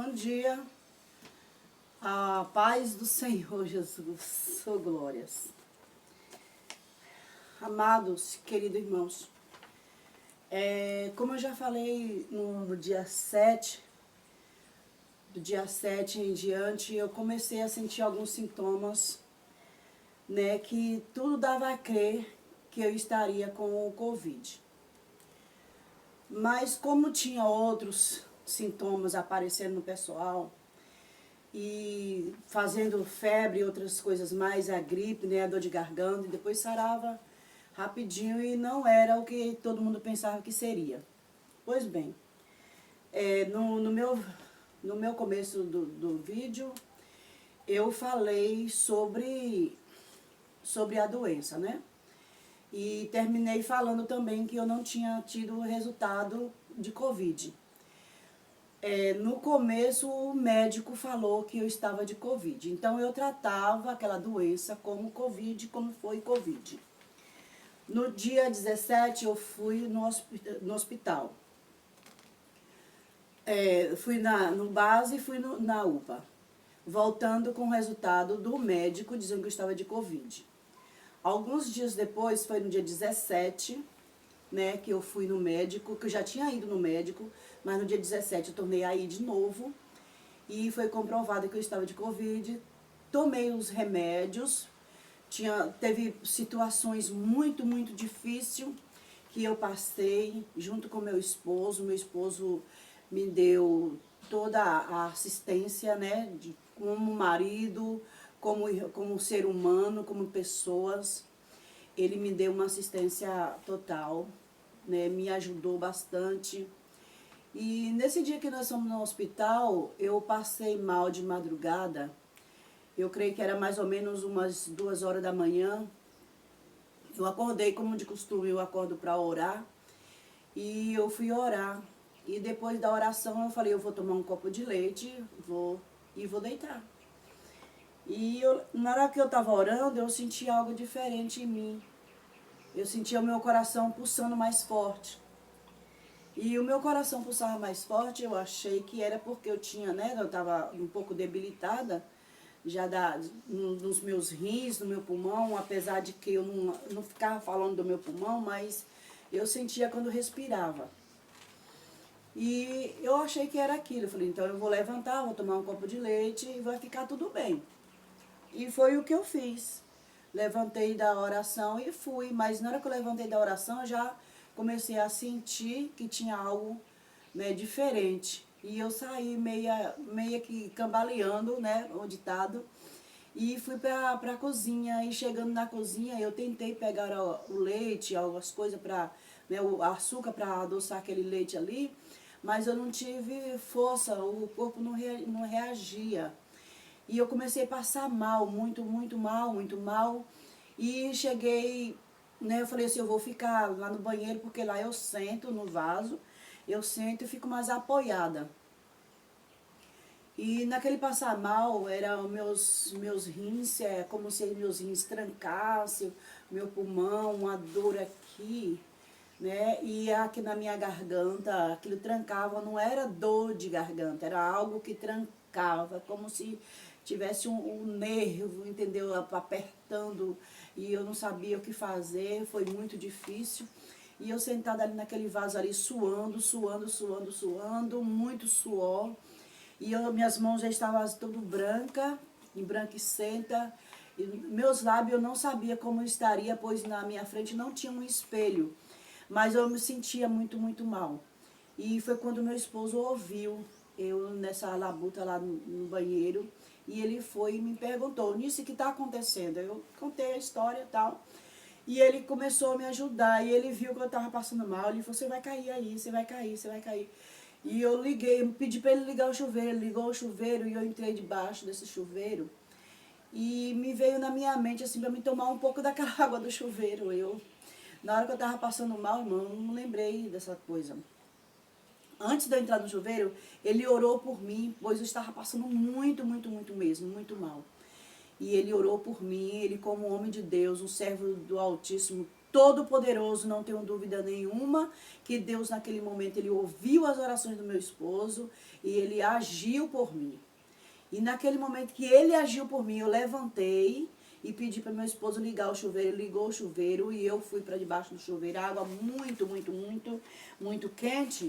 Bom dia, a paz do Senhor Jesus, oh glórias. Amados, queridos irmãos, como eu já falei no dia 7, do dia 7 em diante, eu comecei a sentir alguns sintomas, né, que tudo dava a crer que eu estaria com o Covid. Mas como tinha outros sintomas aparecendo no pessoal, e fazendo febre e outras coisas mais, a gripe, né, a dor de garganta, e depois sarava rapidinho e não era o que todo mundo pensava que seria. Pois bem, no meu começo do vídeo, eu falei sobre a doença, né? E terminei falando também que eu não tinha tido resultado de Covid. No começo, o médico falou que eu estava de Covid. Então, eu tratava aquela doença como Covid, como foi Covid. No dia 17, eu fui no hospital. Fui no base e fui na UPA. Voltando com o resultado do médico, dizendo que eu estava de Covid. Alguns dias depois, foi no dia 17, né, que eu fui no médico, que eu já tinha ido no médico, mas no dia 17 eu tornei a ir de novo e foi comprovado que eu estava de Covid. Tomei os remédios, teve situações muito, muito difíceis que eu passei junto com meu esposo. Meu esposo me deu toda a assistência, né, como marido, como ser humano, como pessoas. Ele me deu uma assistência total, né, me ajudou bastante. E nesse dia que nós fomos no hospital, eu passei mal de madrugada. Eu creio que era mais ou menos umas 2 horas da manhã. Eu acordei, como de costume, eu acordo para orar. E eu fui orar. E depois da oração eu falei, eu vou tomar um copo de leite vou deitar. E na hora que eu estava orando, eu senti algo diferente em mim. Eu sentia o meu coração pulsando mais forte. E o meu coração pulsava mais forte, eu achei que era porque eu tinha, né, eu estava um pouco debilitada, já nos meus rins, no meu pulmão, apesar de que eu não ficava falando do meu pulmão, mas eu sentia quando respirava. E eu achei que era aquilo, eu falei, então eu vou levantar, vou tomar um copo de leite e vai ficar tudo bem. E foi o que eu fiz. Levantei da oração e fui, mas na hora que eu levantei da oração, eu já comecei a sentir que tinha algo, né, diferente. E eu saí meia que cambaleando, né, o ditado, e fui para a cozinha. E chegando na cozinha, eu tentei pegar o leite, algumas coisas para, né, o açúcar para adoçar aquele leite ali, mas eu não tive força, o corpo não reagia. E eu comecei a passar mal, muito, muito mal, muito mal. E cheguei, né, eu falei assim, eu vou ficar lá no banheiro, porque lá eu sento no vaso, eu sento e fico mais apoiada. E naquele passar mal, era meus rins, como se meus rins trancassem, meu pulmão, uma dor aqui, né? E aqui na minha garganta, aquilo trancava, não era dor de garganta, era algo que trancava, como se tivesse um nervo, entendeu? Apertando, e eu não sabia o que fazer, foi muito difícil. E eu sentada ali naquele vaso ali, suando, suando, suando, suando, muito suor. E minhas mãos já estavam tudo branca, embranquecenta. E meus lábios eu não sabia como estaria, pois na minha frente não tinha um espelho. Mas eu me sentia muito, muito mal. E foi quando meu esposo ouviu eu nessa labuta lá no banheiro. E ele foi e me perguntou, Nice, o que está acontecendo? Eu contei a história e tal. E ele começou a me ajudar. E ele viu que eu estava passando mal. Ele falou, você vai cair aí, você vai cair, você vai cair. E eu liguei, eu pedi para ele ligar o chuveiro. Ele ligou o chuveiro e eu entrei debaixo desse chuveiro. E me veio na minha mente, assim, para me tomar um pouco daquela água do chuveiro. Na hora que eu estava passando mal, irmão, eu não lembrei dessa coisa. Antes de eu entrar no chuveiro, ele orou por mim, pois eu estava passando muito, muito, muito mesmo, muito mal. E ele orou por mim, ele como homem de Deus, um servo do Altíssimo, Todo-Poderoso, não tenho dúvida nenhuma, que Deus naquele momento, ele ouviu as orações do meu esposo e ele agiu por mim. E naquele momento que ele agiu por mim, eu levantei e pedi para meu esposo ligar o chuveiro. Ele ligou o chuveiro e eu fui para debaixo do chuveiro, água muito quente.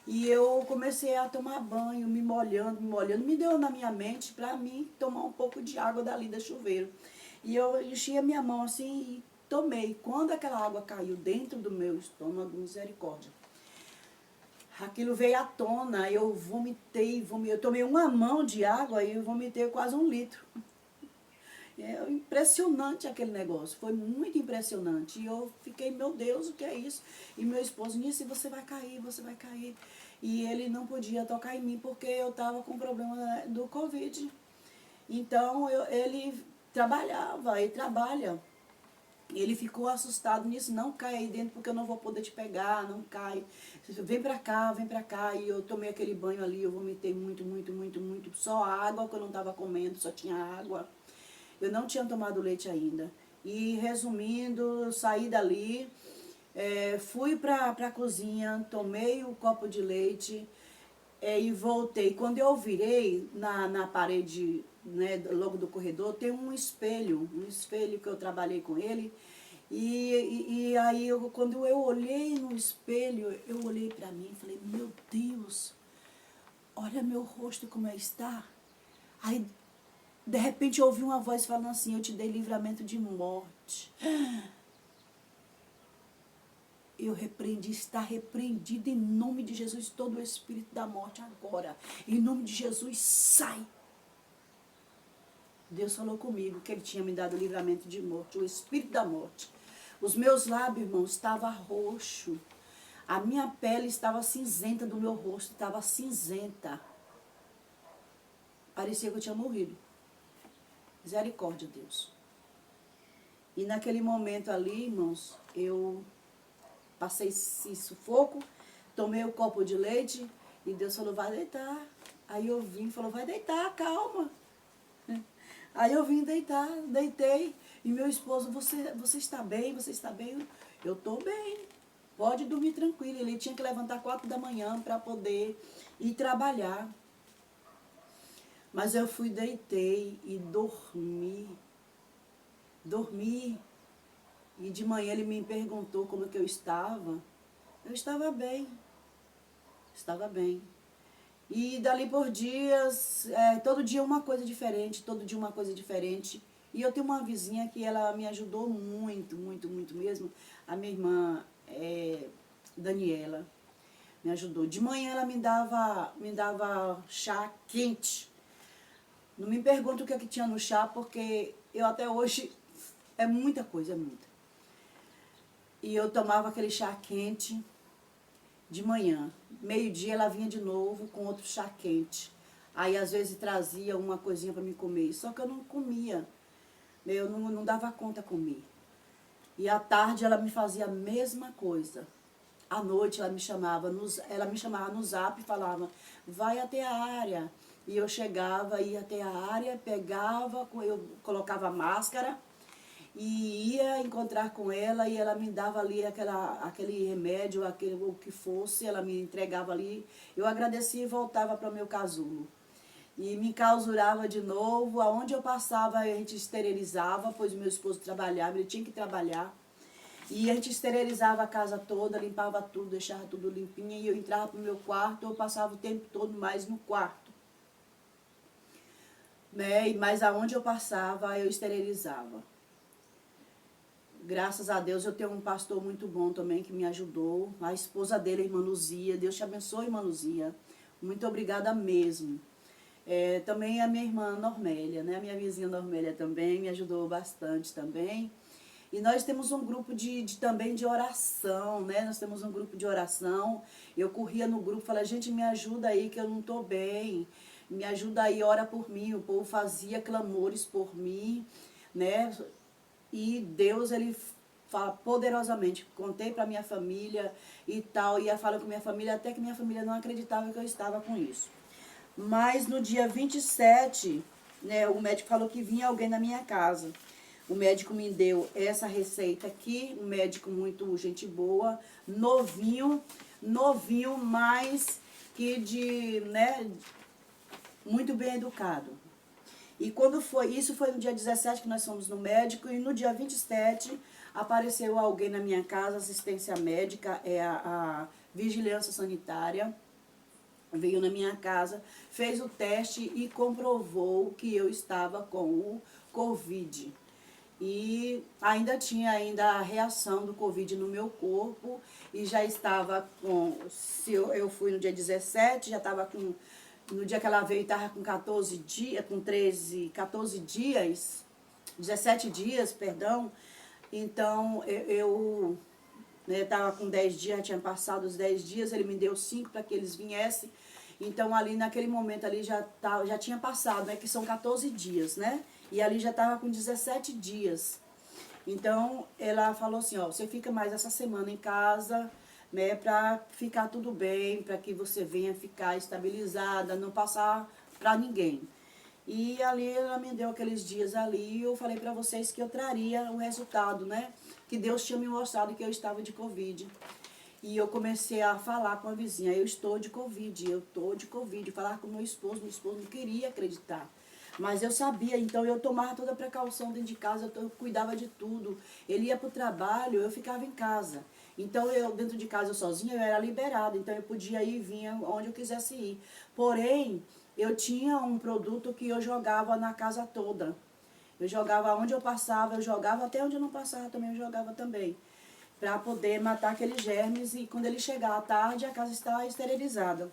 E eu comecei a tomar banho, me molhando. Me deu na minha mente para mim tomar um pouco de água dali do chuveiro. E eu enchi a minha mão assim e tomei. Quando aquela água caiu dentro do meu estômago, misericórdia, aquilo veio à tona, eu vomitei. Eu tomei uma mão de água e eu vomitei quase 1 litro. É impressionante aquele negócio, foi muito impressionante. E eu fiquei, meu Deus, o que é isso? E meu esposo, Nice, você vai cair, você vai cair. E ele não podia tocar em mim porque eu estava com problema do Covid. Então ele trabalhava e trabalha. Ele ficou assustado nisso, não cai aí dentro porque eu não vou poder te pegar, não cai. Vem pra cá, vem pra cá. E eu tomei aquele banho ali, eu vomitei muito. Só água, que eu não estava comendo, só tinha água. Eu não tinha tomado leite ainda. E resumindo, saí dali, fui para a cozinha, tomei o copo de leite e voltei. Quando eu virei na parede, né, logo do corredor, tem um espelho que eu trabalhei com ele. E aí, quando eu olhei no espelho, eu olhei para mim e falei, meu Deus, olha meu rosto como está. Aí, de repente eu ouvi uma voz falando assim, eu te dei livramento de morte. Eu repreendi, está repreendido em nome de Jesus todo o espírito da morte agora. Em nome de Jesus, sai. Deus falou comigo que ele tinha me dado livramento de morte, o espírito da morte. Os meus lábios, irmãos, estavam roxos. A minha pele estava cinzenta do meu rosto, estava cinzenta. Parecia que eu tinha morrido. Misericórdia, Deus. E naquele momento ali, irmãos, eu passei esse sufoco, tomei o copo de leite e Deus falou, vai deitar. Aí eu vim e falou, vai deitar, calma. Aí eu vim deitar, deitei. E meu esposo, você está bem? Você está bem? Eu estou bem. Pode dormir tranquilo. Ele tinha que levantar 4 da manhã para poder ir trabalhar. Mas eu fui, deitei e dormi. Dormi. E de manhã ele me perguntou como que eu estava. Eu estava bem. Estava bem. E dali por dias, todo dia uma coisa diferente, todo dia uma coisa diferente. E eu tenho uma vizinha que ela me ajudou muito mesmo. A minha irmã, Daniela, me ajudou. De manhã ela me dava chá quente. Não me pergunte o que é que tinha no chá, porque eu até hoje, é muita coisa, é muita. E eu tomava aquele chá quente de manhã. Meio-dia ela vinha de novo com outro chá quente. Aí às vezes trazia uma coisinha para me comer. Só que eu não comia. Eu não dava conta comer. E à tarde ela me fazia a mesma coisa. À noite ela me chamava no zap e falava, vai até a área. E eu chegava, ia até a área, pegava, eu colocava máscara e ia encontrar com ela e ela me dava ali aquele remédio, o que fosse, ela me entregava ali. Eu agradecia e voltava para o meu casulo. E me enclausurava de novo, aonde eu passava a gente esterilizava, pois meu esposo trabalhava, ele tinha que trabalhar. E a gente esterilizava a casa toda, limpava tudo, deixava tudo limpinho. E eu entrava pro meu quarto, eu passava o tempo todo mais no quarto. Né? Mas aonde eu passava, eu esterilizava. Graças a Deus eu tenho um pastor muito bom também que me ajudou. A esposa dele, a irmã Luzia. Deus te abençoe, irmã Luzia. Muito obrigada mesmo. Também a minha irmã Normélia, né? A minha vizinha Normélia também me ajudou bastante também. E nós temos um grupo também de oração, né? Nós temos um grupo de oração. Eu corria no grupo, falei, gente, me ajuda aí que eu não estou bem. Me ajuda aí, ora por mim. O povo fazia clamores por mim, né? E Deus, ele fala poderosamente. Contei para minha família e tal. Ia falando com minha família, até que minha família não acreditava que eu estava com isso. Mas no dia 27, né, o médico falou que vinha alguém na minha casa. O médico me deu essa receita aqui, um médico muito gente boa, novinho, mas que né, muito bem educado. E quando isso foi no dia 17 que nós fomos no médico, e no dia 27 apareceu alguém na minha casa, assistência médica, a vigilância sanitária, veio na minha casa, fez o teste e comprovou que eu estava com o Covid. E ainda tinha a reação do Covid no meu corpo, e já estava com, se eu fui no dia 17, já estava com, no dia que ela veio, estava com 14 dias, com 14 dias, 17 dias, perdão. Então, eu estava com 10 dias, já tinha passado os 10 dias, ele me deu 5 para que eles viessem. Então, ali naquele momento, ali já tinha passado, né, que são 14 dias, né? E ali já estava com 17 dias. Então, ela falou assim, ó, você fica mais essa semana em casa, né, para ficar tudo bem, para que você venha ficar estabilizada, não passar para ninguém. E ali ela me deu aqueles dias ali, e eu falei para vocês que eu traria o resultado, né, que Deus tinha me mostrado que eu estava de Covid. E eu comecei a falar com a vizinha, eu estou de Covid, falar com meu esposo não queria acreditar. Mas eu sabia, então eu tomava toda a precaução dentro de casa, eu cuidava de tudo. Ele ia para o trabalho, eu ficava em casa. Então eu, dentro de casa, eu sozinha, eu era liberada, então eu podia ir e vinha onde eu quisesse ir. Porém, eu tinha um produto que eu jogava na casa toda. Eu jogava onde eu passava, eu jogava até onde eu não passava também, eu jogava também. Para poder matar aqueles germes e quando ele chegar à tarde, a casa está esterilizada.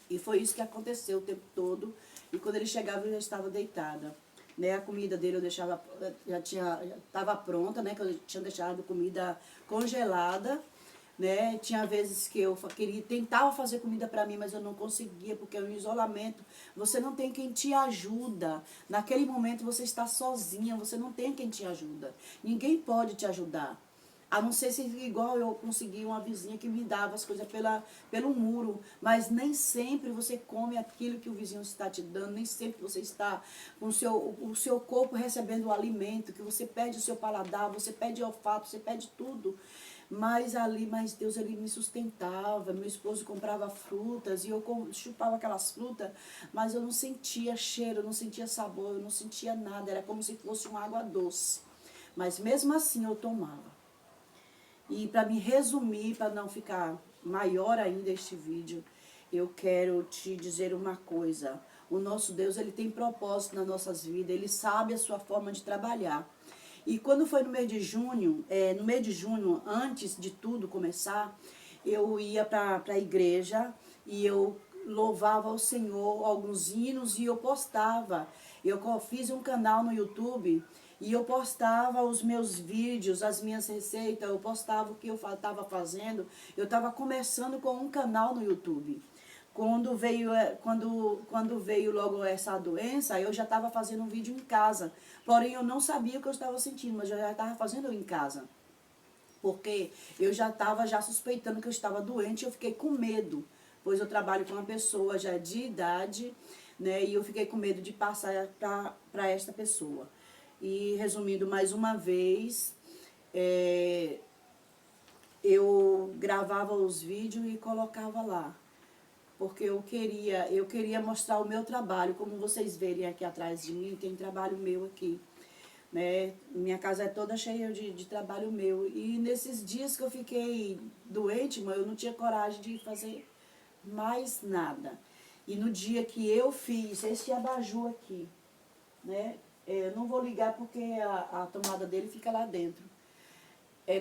E foi isso que aconteceu o tempo todo. E quando ele chegava, eu já estava deitada. Né, a comida dele eu deixava, já estava pronta, né, que eu tinha deixado comida congelada. Né? Tinha vezes que eu tentava fazer comida para mim, mas eu não conseguia, porque no isolamento você não tem quem te ajuda. Naquele momento você está sozinha, você não tem quem te ajuda. Ninguém pode te ajudar. A não ser se igual eu consegui uma vizinha que me dava as coisas pelo muro. Mas nem sempre você come aquilo que o vizinho está te dando. Nem sempre você está com o seu corpo recebendo o alimento. Que você perde o seu paladar, você perde o olfato, você perde tudo. Mas Deus ele me sustentava. Meu esposo comprava frutas e eu chupava aquelas frutas. Mas eu não sentia cheiro, eu não sentia sabor, eu não sentia nada. Era como se fosse uma água doce. Mas mesmo assim eu tomava. E para me resumir, para não ficar maior ainda este vídeo, eu quero te dizer uma coisa. O nosso Deus, ele tem propósito nas nossas vidas, ele sabe a sua forma de trabalhar. E quando foi no mês de junho, antes de tudo começar, eu ia para a igreja e eu louvava ao Senhor alguns hinos e eu postava. Eu fiz um canal no YouTube e eu postava os meus vídeos, as minhas receitas, eu postava o que eu estava fazendo. Eu estava começando com um canal no YouTube. Quando veio logo essa doença, eu já estava fazendo um vídeo em casa. Porém, eu não sabia o que eu estava sentindo, mas eu já estava fazendo em casa. Porque eu já estava suspeitando que eu estava doente e eu fiquei com medo. Pois eu trabalho com uma pessoa já de idade, né? E eu fiquei com medo de passar para esta pessoa. E resumindo mais uma vez, eu gravava os vídeos e colocava lá. Porque eu queria mostrar o meu trabalho. Como vocês verem aqui atrás de mim, tem trabalho meu aqui. Né? Minha casa é toda cheia de trabalho meu. E nesses dias que eu fiquei doente, eu não tinha coragem de fazer mais nada. E no dia que eu fiz esse abajur aqui, né? Eu não vou ligar porque a tomada dele fica lá dentro.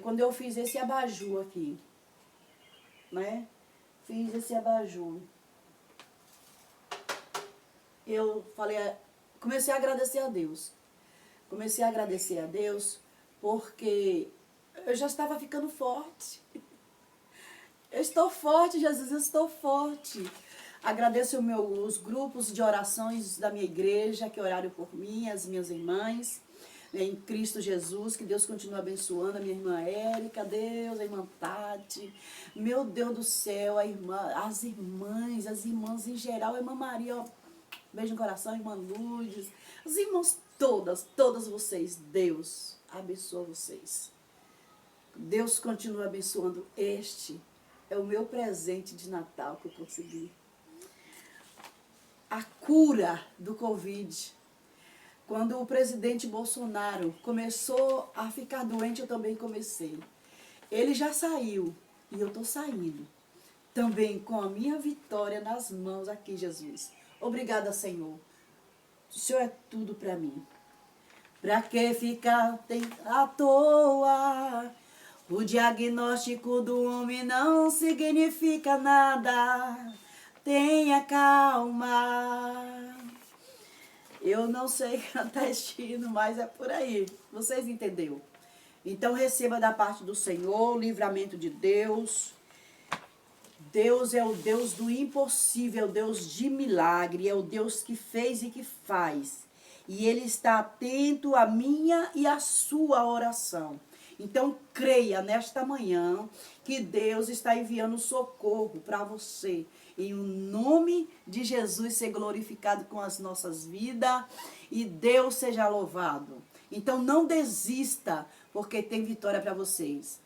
Quando eu fiz esse abajur aqui, né? Fiz esse abajur. Eu comecei a agradecer a Deus. Comecei a agradecer a Deus porque eu já estava ficando forte. Eu estou forte, Jesus, eu estou forte. Agradeço os grupos de orações da minha igreja que oraram por mim, as minhas irmãs, né, em Cristo Jesus, que Deus continue abençoando a minha irmã Érica, Deus, a irmã Tati, meu Deus do céu, as irmãs em geral, a irmã Maria, ó, Beijo no coração, irmã Lourdes. Os irmãos todas vocês. Deus abençoa vocês. Deus continua abençoando. Este é o meu presente de Natal que eu consegui. A cura do Covid. Quando o presidente Bolsonaro começou a ficar doente, eu também comecei. Ele já saiu e eu estou saindo. Também com a minha vitória nas mãos aqui, Jesus. Obrigada, Senhor. O Senhor é tudo para mim. Pra que ficar à toa? O diagnóstico do homem não significa nada. Tenha calma. Eu não sei cantar este hino, mas é por aí. Vocês entenderam? Então receba da parte do Senhor o livramento de Deus. Deus é o Deus do impossível, é o Deus de milagre, é o Deus que fez e que faz. E Ele está atento à minha e à sua oração. Então creia nesta manhã que Deus está enviando socorro para você. Em o nome de Jesus ser glorificado com as nossas vidas e Deus seja louvado. Então não desista, porque tem vitória para vocês.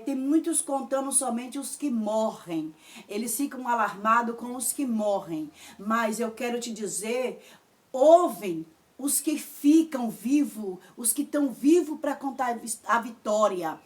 Tem muitos contando somente os que morrem. Eles ficam alarmados com os que morrem. Mas eu quero te dizer, ouvem os que ficam vivos, os que estão vivos para contar a vitória.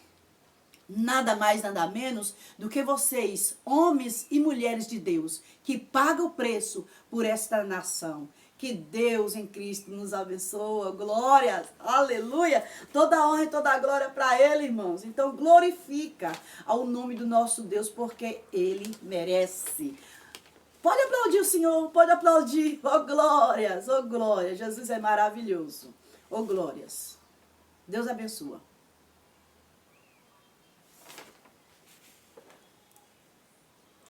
Nada mais, nada menos do que vocês, homens e mulheres de Deus, que pagam o preço por esta nação. Que Deus em Cristo nos abençoe. Glórias, aleluia. Toda a honra e toda a glória para Ele, irmãos. Então glorifica ao nome do nosso Deus, porque Ele merece. Pode aplaudir o Senhor, pode aplaudir. Oh glórias, oh glórias. Jesus é maravilhoso. Oh glórias. Deus abençoa.